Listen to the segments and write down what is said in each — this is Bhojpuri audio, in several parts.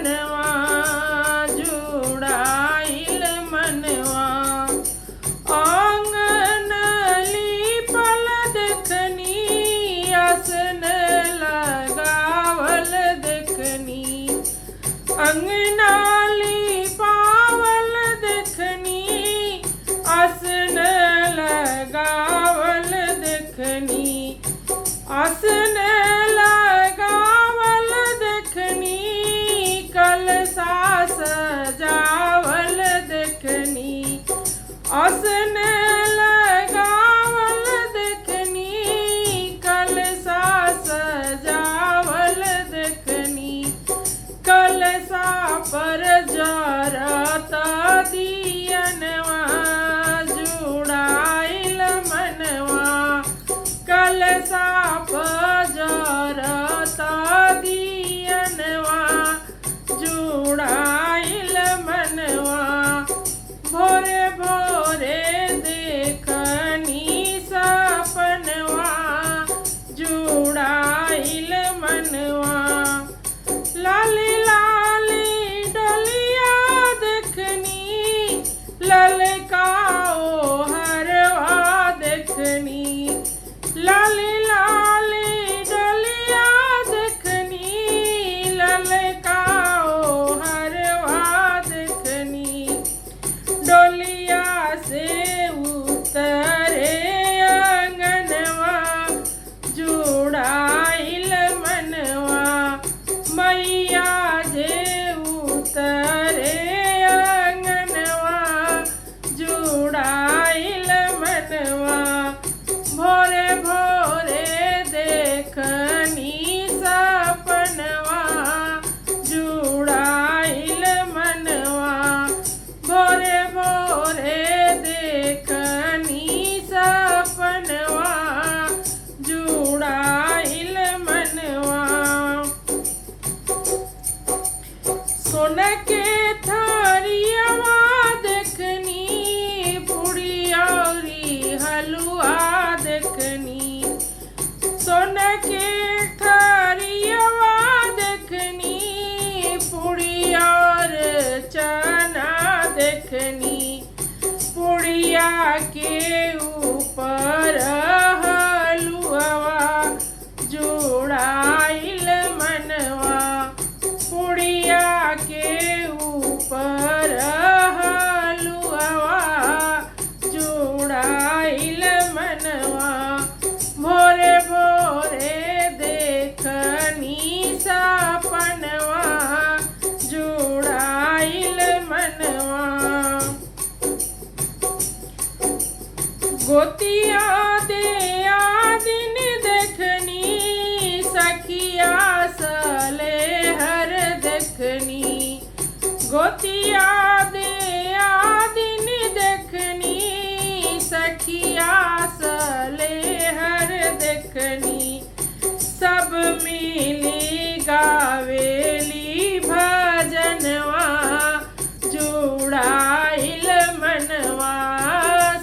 मनवा जुड़ाइल मनवा। आंगन लीपल देखनी आसन लगावल देखनी। अंगना लीपावल देखनी आसन लगावल देखनी। आसन लगावल देखनी कलशा सजावल देखनी। आसन लगावल देखनी कलशा सजावल देखनी। कलशा पर जरता दियनवा जुड़ाइल मनवा। कलशा पर जरता दियनवा जुड़ाइल मनवा। भोरे भोरे देखनी सपनवा जुड़ाइल मनवा। लाली लाली डलिया देखनी ललकाओ हरवा देखनी। लाली लाली डलिया देखनी ललकाओ हरवा देखनी। डोलिया से उतरे अंगनवा जुड़ाइल मनवा। मैया जे उतरे अंगनवा जुड़ाइल मनवा। भोरे भोरे देखनी सपनवा जुड़ाइल मनवा। भोरे भोरे देखनी सपनवा जुड़ाइल मनवा। सोन के थरियवा देखनी पूड़ी औरी हलवा देखनी। सोन के थरियवा देखनी पूड़ी और चना देखनी। पुड़िया के ऊपर हलवा जुड़ाइल मनवा। पुड़िया के ऊपर हलवा जुड़ाइल मनवा। भोरे भोरे देखनी सपनवा जुड़ाइल मनवा। गोतिया दिया दिन देखनी सखिया सले हर देखनी। गोतिया दिया दिन देखनी सखिया सले हर देखनी। सब मिली गावेली भजनवा जुड़ाइल मनवा।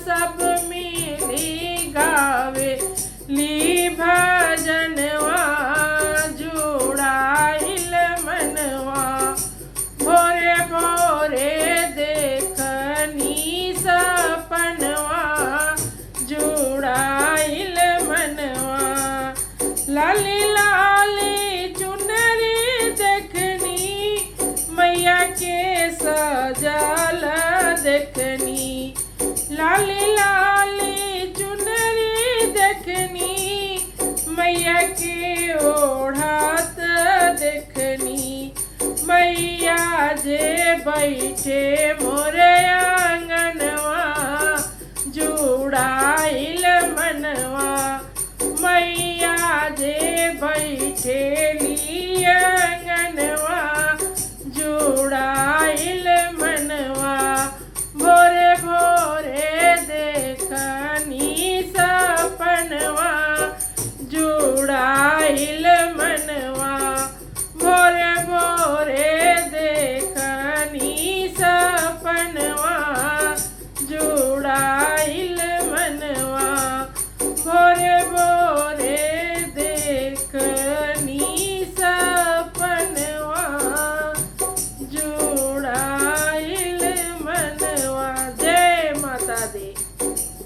सब मिली गावेली भजनवा जुड़ाइल मनवा। भोरे भोरे देखनी सपनवा जुड़ाइल मनवा। लाली लाली चुनरी देखनी मैया के सजल देखनी। लाली लाली चुनरी देखनी मैया के ओढ़त देखनी। मैया जे बैठे मोरे आंगनवा जुड़ाइल मनवा। मैया जे बैठे लिया